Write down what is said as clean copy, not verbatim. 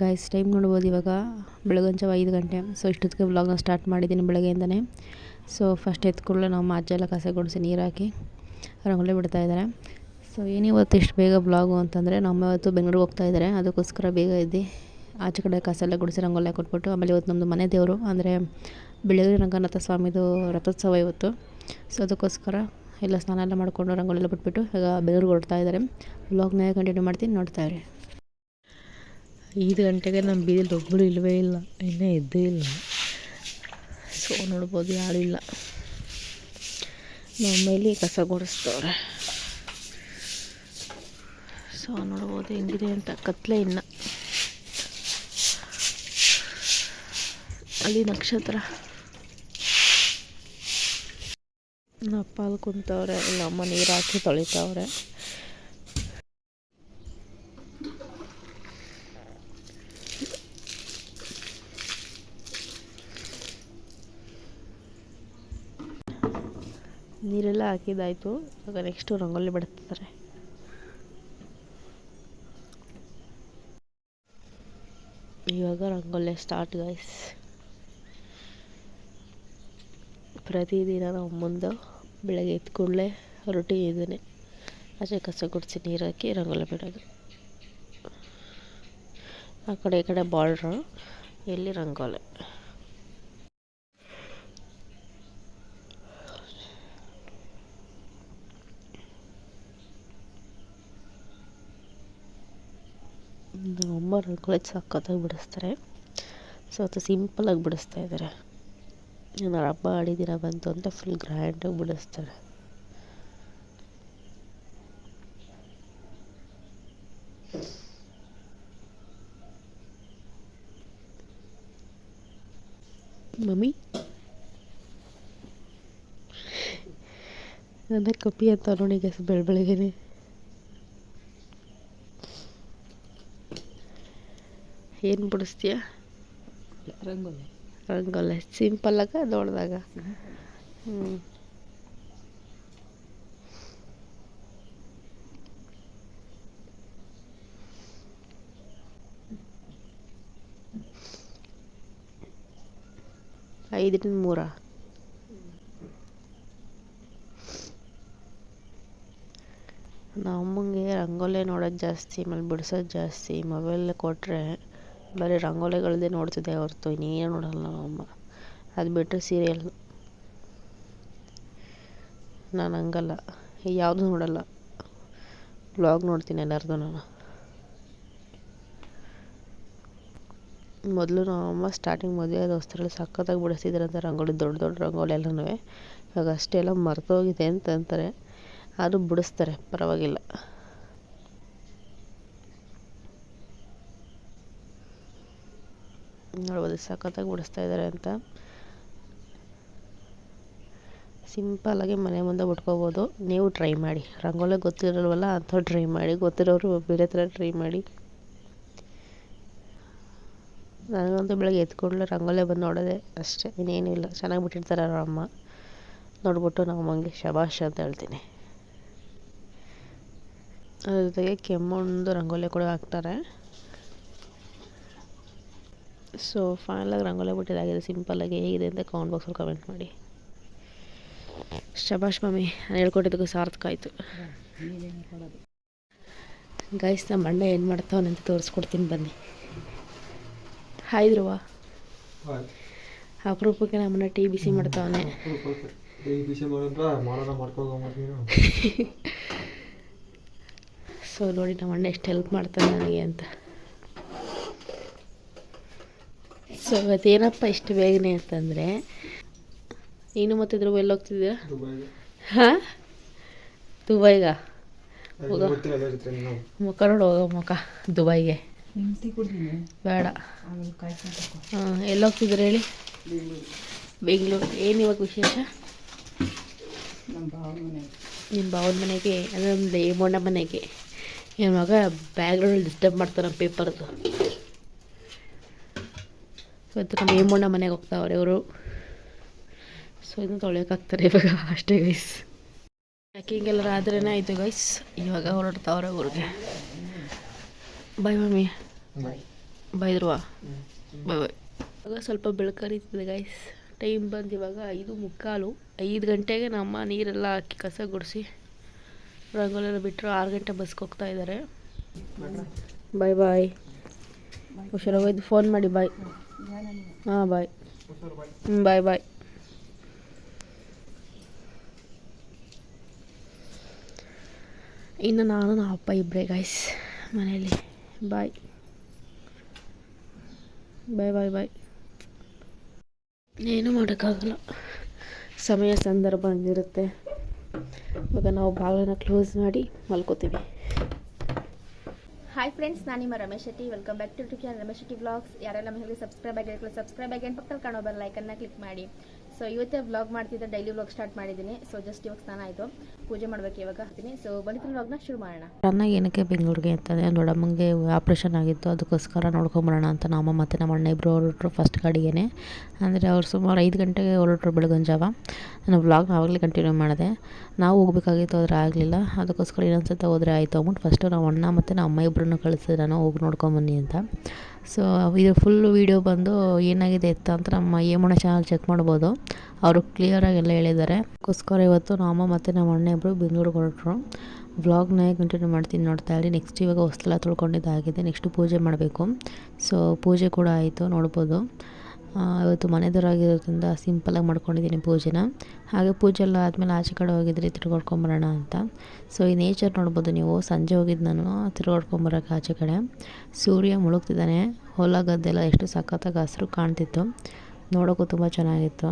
Guys time ನೋಡ್ಬೋದು ಇವಾಗ ಬೆಳಗ್ಗೆ 5 ಗಂಟೆ. ಸೊ ಇಷ್ಟೊತ್ತಿಗೆ ವ್ಲಾಗ್ನ ಸ್ಟಾರ್ಟ್ ಮಾಡಿದ್ದೀನಿ ಬೆಳಗ್ಗೆಯಿಂದನೇ. ಸೊ ಫಸ್ಟ್ ಎತ್ಕೊಳ್ಳೆ ನಾವು ಅಜ್ಜ ಎಲ್ಲ ಕಸ ಗುಡಿಸಿ ನೀರು ಹಾಕಿ ರಂಗೋಲಿ ಬಿಡ್ತಾಯಿದ್ದಾರೆ. ಸೊ ಏನಿವತ್ತು ಇಷ್ಟು ಬೇಗ ವ್ಲಾಗು ಅಂತಂದರೆ ನಮ್ಮ ಇವತ್ತು ಬೆಂಗಳೂರಿಗೆ ಹೋಗ್ತಾಯಿದ್ದಾರೆ, ಅದಕ್ಕೋಸ್ಕರ ಬೇಗ ಇದ್ದು ಆಚೆ ಕಡೆ ಕಸ ಎಲ್ಲ ಗುಡಿಸಿ ರಂಗೋಲಿ ಕೊಟ್ಬಿಟ್ಟು ಆಮೇಲೆ ಇವತ್ತು ನಮ್ಮದು ಮನೆ ದೇವರು ಅಂದರೆ ಬಿಳಿಗಿರಿ ರಂಗನಾಥ ಸ್ವಾಮಿದು ರಥೋತ್ಸವ ಇವತ್ತು. ಸೊ ಅದಕ್ಕೋಸ್ಕರ ಎಲ್ಲ ಸ್ನಾನ ಎಲ್ಲ ಮಾಡಿಕೊಂಡು ರಂಗೋಲಿ ಎಲ್ಲ ಬಿಟ್ಬಿಟ್ಟು ಈಗ ಬೆಂಗಳೂರಿಗೆ ಹೊರಡ್ತಾ ಇದ್ದಾರೆ. ವ್ಲಾಗ್ನ ಕಂಟಿನ್ಯೂ ಮಾಡ್ತೀನಿ, ನೋಡ್ತಾಯಿರಿ. 5 ಗಂಟೆಗೆ ನಮ್ಮ ಬೀದಿಲಿ ಒಬ್ಬರು ಇಲ್ಲವೇ ಇಲ್ಲ, ಇನ್ನೂ ಎದ್ದೇ ಇಲ್ಲ. ಸೊ ನೋಡ್ಬೋದು ಯಾರೂ ಇಲ್ಲ. ನಮ್ಮಲ್ಲಿ ಕಸ ಗುಡಿಸ್ತವ್ರೆ. ಸೊ ನೋಡ್ಬೋದು ಹೆಂಗಿದೆ ಅಂತ, ಕತ್ಲೆ ಇನ್ನು ಅಲ್ಲಿ ನಕ್ಷತ್ರ. ನಮ್ಮ ಅಪ್ಪ ಅಲ್ಲಿ ಕುಂತವ್ರೆ, ಇಲ್ಲ ಅಮ್ಮ ನೀರು ಹಾಕಿ ತೊಳಿತಾವ್ರೆ. ನೀರೆಲ್ಲ ಹಾಕಿದ್ದಾಯಿತು, ಇವಾಗ ನೆಕ್ಸ್ಟು ರಂಗೋಲಿ ಬಿಡ್ತಾರೆ. ಇವಾಗ ರಂಗೋಲಿ ಸ್ಟಾರ್ಟ್ ಗೈಸ್. ಪ್ರತಿದಿನ ನಾವು ಮುಂದೆ ಬೆಳಗ್ಗೆ ಎದ್ದ ಕೂಡಲೇ ರೊಟ್ಟಿ ಇದನ್ನೇ ಆಚೆ ಕಸ ಗುಡಿಸಿ ನೀರು ಹಾಕಿ ರಂಗೋಲಿ ಬಿಡೋದು. ಆ ಕಡೆ ಈ ಕಡೆ ಬಾರ್ಡ್ರು, ಇಲ್ಲಿ ರಂಗೋಲಿ. ನಮ್ಮಮ್ಮ ರಂಗೋಲಿ ಸಕ್ಕತ್ತಾಗಿ ಬಿಡಿಸ್ತಾರೆ. ಸೊ ಅದು ಸಿಂಪಲಾಗಿ ಬಿಡಿಸ್ತಾ ಇದ್ದಾರೆ. ಏನಾರು ಹಬ್ಬ ಆಡಿದಿನ ಬಂತು ಅಂತ ಫುಲ್ ಗ್ರ್ಯಾಂಡಾಗಿ ಬಿಡಿಸ್ತಾರೆ. ಮಮ್ಮಿ ನನ್ನ ಕಪ್ಪಿ ಅಂತ ನೋಡಿ ಗಸ್ ಬೆಳಗ್ಗೆನೆ. ಏನು ಬಿಡಿಸ್ತೀಯ? ರಂಗೋಲಿ ಸಿಂಪಲ್ಲಾಗ ದೊಡ್ಡದಾಗ? 5-3 ನಮ್ಮಂಗೆ ರಂಗೋಲಿ ನೋಡೋದು ಜಾಸ್ತಿ, ಆಮೇಲೆ ಬಿಡಿಸೋದು ಜಾಸ್ತಿ. ಮೊಬೈಲ್ ಕೊಟ್ಟರೆ ಬರೀ ರಂಗೋಲಿಗಳದ್ದೇ ನೋಡ್ತಿದ್ದೆ ಹೊರತು ಇನ್ನೇನು ನೋಡಲ್ಲ ನಮ್ಮಮ್ಮ. ಅದು ಬಿಟ್ಟರೆ ಸೀರಿಯಲ್. ನಾನು ಹಂಗಲ್ಲ, ಯಾವುದೂ ನೋಡಲ್ಲ, ವ್ಲಾಗ್ ನೋಡ್ತೀನಿ ಎಲ್ಲರದು. ನಾನು ಮೊದಲು ನಮ್ಮಮ್ಮ ಸ್ಟಾರ್ಟಿಂಗ್ ಮದುವೆ ಆದ ಹೊಸ್ತರಲ್ಲಿ ಸಖತ್ತಾಗಿ ಬಿಡಿಸ್ತಿದ್ರಂತೆ ರಂಗೋಲಿ, ದೊಡ್ಡ ದೊಡ್ಡ ರಂಗೋಲಿ ಎಲ್ಲನೂ. ಇವಾಗ ಅಷ್ಟೆಲ್ಲ ಮರ್ತೋಗಿದೆ ಅಂತ ಅಂತಾರೆ, ಆದರೂ ಬಿಡಿಸ್ತಾರೆ, ಪರವಾಗಿಲ್ಲ. ನೋಡ್ಬೋದು ಸಖತ್ತಾಗಿ ಬಿಡಿಸ್ತಾ ಇದ್ದಾರೆ ಅಂತ. ಸಿಂಪಲ್ಲಾಗಿ ಮನೆ ಮುಂದೆ ಬಿಟ್ಕೋಬೋದು. ನೀವು ಟ್ರೈ ಮಾಡಿ, ರಂಗೋಲಿ ಗೊತ್ತಿರಲ್ವಲ್ಲ ಅಂಥವ್ರು ಟ್ರೈ ಮಾಡಿ, ಗೊತ್ತಿರೋರು ಬೇರೆ ಥರ ಟ್ರೈ ಮಾಡಿ. ನನಗಂತೂ ಬೆಳಗ್ಗೆ ಎತ್ಕೊಳ್ಳೆ ರಂಗೋಲಿ ಬಂದು ನೋಡೋದೆ ಅಷ್ಟೇ, ಇನ್ನೇನು ಇಲ್ಲ. ಚೆನ್ನಾಗಿ ಬಿಟ್ಟಿರ್ತಾರೆ ಅವ್ರ ಅಮ್ಮ. ನೋಡ್ಬಿಟ್ಟು ನಮ್ಮಂಗೆ ಶಬಾಷ್ ಅಂತ ಹೇಳ್ತೀನಿ. ಅದ್ರ ಜೊತೆಗೆ ಕೆಮ್ಮಣ್ಣದು ರಂಗೋಲಿ ಕೂಡ ಹಾಕ್ತಾರೆ. ಸೊ ಫೈನಲಾಗಿ ರಂಗೋಲಿ ಬಿಟ್ಟಿದ್ದಾಗಿದೆ ಸಿಂಪಲ್ಲಾಗಿ. ಹೇಗಿದೆ ಅಂತ ಕಾಮೆಂಟ್ ಬಾಕ್ಸಲ್ಲಿ ಕಮೆಂಟ್ ಮಾಡಿ. ಶಬಾಷ್ ಮಮ್ಮಿ, ನಾನು ಹೇಳ್ಕೊಟ್ಟಿದ್ದಕ್ಕೂ ಸಾರ್ಥಕ ಆಯಿತು. ಗೈಸ್ ನಮ್ಮ ಅಣ್ಣ ಏನು ಮಾಡ್ತಾವನೆ ಅಂತ ತೋರಿಸ್ಕೊಡ್ತೀನಿ ಬನ್ನಿ. ಹಾಯ್ ಧ್ರುವ. ಅಪರೂಪಕ್ಕೆ ನಮ್ಮನ್ನ ಟೀ ಬಿಸಿ ಮಾಡ್ತಾವನೆ. ಸೊ ನೋಡಿ ನಮ್ಮ ಅಣ್ಣ ಎಷ್ಟು ಹೆಲ್ಪ್ ಮಾಡ್ತಾನೆ ನನಗೆ ಅಂತ. ಸೊ ಇವತ್ತೇನಪ್ಪ ಇಷ್ಟು ಬೇಗನೆ ಅಂತಂದರೆ, ನೀನು ಮತ್ತು ಧ್ರುವ ಎಲ್ಲಿ ಹೋಗ್ತಿದ್ದೀರಾ? ಹಾಂ, ದುಬೈಗ ಹೋಗ. ಮುಖ ನೋಡಿ ಹೋಗೋ ಮುಖ ದುಬೈಗೆ. ಬೇಡ. ಹಾಂ, ಎಲ್ಲಿ ಹೋಗ್ತಿದ್ದೀರ ಹೇಳಿ? ಬೆಂಗಳೂರು. ಏನು ಇವಾಗ ವಿಶೇಷ? ನಿಮ್ಮ ಭಾವನ ಮನೆಗೆ, ಅಂದರೆ ನಮ್ಮದು ಏಮಣ್ಣ ಮನೆಗೆ. ನನ್ನ ಮಗ ಬ್ಯಾಗ್ರೌಂಡಲ್ಲಿ ಡಿಸ್ಟರ್ಬ್ ಮಾಡ್ತಾರೆ ನಮ್ಮ ಪೇಪರ್ದು. ಇವತ್ತು ನಮ್ಮ ಏಮಣ್ಣ ಮನೆಗೆ ಹೋಗ್ತಾವ್ರೆ ಇವರು. ಸೊ ಇದನ್ನು ತೊಳೆಯೋಕ್ಕಾಗ್ತಾರೆ ಇವಾಗ ಅಷ್ಟೇ ಗೈಸ್. ಪ್ಯಾಕಿಂಗ್ ಎಲ್ಲರೂ ಆದ್ರೇ ಆಯಿತು ಗೈಸ್. ಇವಾಗ ಹೊರಡ್ತಾವ್ರೆ ಊರಿಗೆ. Bye mummy. ಬೈದ್ರುವ ಬಾಯ್ ಬಾಯ್. ಇವಾಗ ಸ್ವಲ್ಪ ಬೆಳಕರಿತಿದೆ ಗೈಸ್. ಟೈಮ್ ಬಂದು ಇವಾಗ 5:45. 5 ಗಂಟೆಗೆ ನಮ್ಮ ನೀರೆಲ್ಲ ಹಾಕಿ ಕಸ ಗುಡಿಸಿ ರಂಗೋಲೆಲ್ಲ ಬಿಟ್ಟರು. 6 ಗಂಟೆ ಬಸ್ಗೆ ಹೋಗ್ತಾ ಇದ್ದಾರೆ. ಬಾಯ್ ಬಾಯ್. ಹುಷಾರಾಗೋಯ್ತು. ಫೋನ್ ಮಾಡಿ ಬಾಯ್. ಹಾಂ ಬಾಯ್. ಬಾಯ್ ಬಾಯ್. ಇನ್ನು ನಾನು ನಮ್ಮ ಅಪ್ಪ ಇಬ್ಬರೇ ಗೈಸ್ ಮನೆಯಲ್ಲಿ. ಬಾಯ್ ಬಾಯ್ ಬಾಯ್ ಬಾಯ್. ಏನೂ ಮಾಡೋಕ್ಕಾಗಲ್ಲ, ಸಮಯ ಸಂದರ್ಭ ಹಂಗಿರುತ್ತೆ. ಇವಾಗ ನಾವು ಬಾಗಿಲನ್ನ ಕ್ಲೋಸ್ ಮಾಡಿ ಮಲ್ಕೋತೀವಿ. ಹಾಯ್ ಫ್ರೆಂಡ್ಸ್, ನಾನು ನಿಮ್ಮ Ramesh Shetty. Welcome back to channel Ramesh Shetty vlogs. ಯಾರೆಲ್ಲ ನಮಗೆ ಸಬ್ಸ್ಕ್ರೈಬ್ ಆಗಿರಲಿಲ್ಲ ಸಬ್ಸ್ಕ್ರೈಬ್ ಆಗಿ ಪಕ್ಕದಲ್ಲಿ ಕಾಣೋ ಬರೋ ಲೈಕನ್ನು ಕ್ಲಿಕ್ ಮಾಡಿ. ಸೊ ಇವತ್ತೇ ವ್ಲಾಗ್ ಮಾಡ್ತಿದ್ದೆ, ಡೈಲಿ ವ್ಲಾಗ್ ಸ್ಟಾರ್ಟ್ ಮಾಡಿದ್ದೀನಿ. ಸೊ ಜಸ್ಟ್ ಇವಾಗ ಸ್ನಾನ ಆಯಿತು, ಪೂಜೆ ಮಾಡಬೇಕು ಇವಾಗ ಹಾಕ್ತೀನಿ. ಸೊ ಬನ್ನಿ ವ್ಲಾಗ್ನ ಶುರು ಮಾಡೋಣ. ಚೆನ್ನಾಗಿ ಏನಕ್ಕೆ ಬೆಂಗಳೂರಿಗೆ ಅಂತಂದರೆ ದೊಡ್ಡಮ್ಮಂಗೆ ಆಪ್ರೇಷನ್ ಆಗಿತ್ತು, ಅದಕ್ಕೋಸ್ಕರ ನೋಡ್ಕೊಂಬರೋಣ ಅಂತ ನಮ್ಮ ಮತ್ತು ನಮ್ಮ ಅಣ್ಣ ಇಬ್ಬರು ಹೊರಟರು ಫಸ್ಟ್ ಗಾಡಿಗೆ. ಅಂದರೆ ಅವ್ರು ಸುಮಾರು 5 ಗಂಟೆಗೆ ಹೊರಟರು ಬೆಳಗಿನ ಜಾವ. ನಾನು ವ್ಲಾಗ್ನ ಆವಾಗಲೇ ಕಂಟಿನ್ಯೂ ಮಾಡಿದೆ. ನಾವು ಹೋಗ್ಬೇಕಾಗಿತ್ತು, ಆದರೆ ಆಗಲಿಲ್ಲ. ಅದಕ್ಕೋಸ್ಕರ ಇನ್ನೊಂದು ಹೋದರೆ ಆಯಿತು ಅಂದ್ಬಿಟ್ಟು ಫಸ್ಟು ನಮ್ಮ ಅಣ್ಣ ಮತ್ತು ನಮ್ಮ ಅಮ್ಮ ಇಬ್ಬರನ್ನು ಕಳಿಸಿದೆ ನಾನು, ಹೋಗಿ ನೋಡ್ಕೊಂಬನ್ನಿ ಅಂತ. ಸೊ ಇದು ಫುಲ್ ವೀಡಿಯೋ ಬಂದು ಏನಾಗಿದೆ ಎತ್ತ ಅಂತ ನಮ್ಮ ಏಮಣ್ಣ ಚಾನಲ್ ಚೆಕ್ ಮಾಡ್ಬೋದು. ಅವರು ಕ್ಲಿಯರಾಗಿ ಎಲ್ಲ ಹೇಳಿದ್ದಾರೆ. ಅದಕ್ಕೋಸ್ಕರ ಇವತ್ತು ನಮ್ಮ ಮತ್ತು ನಮ್ಮ ಅಣ್ಣ ಇಬ್ಬರು ಬೆಂಗಳೂರಿಗೆ ಹೊರಟರು. ವ್ಲಾಗ್ನ ಕಂಟಿನ್ಯೂ ಮಾಡ್ತೀನಿ, ನೋಡ್ತಾ ಇರಿ. ನೆಕ್ಸ್ಟ್ ಇವಾಗ ಹೊಸ್ತೆಲ್ಲ ತೊಳ್ಕೊಂಡಿದ್ದಾಗಿದೆ, ನೆಕ್ಸ್ಟು ಪೂಜೆ ಮಾಡಬೇಕು. ಸೊ ಪೂಜೆ ಕೂಡ ಆಯಿತು, ನೋಡ್ಬೋದು. ಇವತ್ತು ಮನೆದವರಾಗಿರೋದ್ರಿಂದ ಸಿಂಪಲಾಗಿ ಮಾಡ್ಕೊಂಡಿದ್ದೀನಿ ಪೂಜೆನ. ಹಾಗೆ ಪೂಜೆ ಎಲ್ಲ ಆದಮೇಲೆ ಆಚೆ ಕಡೆ ಹೋಗಿದ್ರಿ ತಿರ್ಗಾಡ್ಕೊಂಬರೋಣ ಅಂತ. ಸೊ ಈ ನೇಚರ್ ನೋಡ್ಬೋದು ನೀವು. ಸಂಜೆ ಹೋಗಿದ್ದು ನಾನು ತಿರ್ಗಾಡ್ಕೊಂಬರೋಕ್ಕೆ ಆಚೆ ಕಡೆ. ಸೂರ್ಯ ಮುಳುಗ್ತಿದ್ದಾನೆ, ಹೊಲ ಗದ್ದೆಲ್ಲ ಎಷ್ಟು ಸಖತ್ತಾಗಿ ಹಸಿರು ಕಾಣ್ತಿತ್ತು, ನೋಡೋಕ್ಕೂ ತುಂಬ ಚೆನ್ನಾಗಿತ್ತು.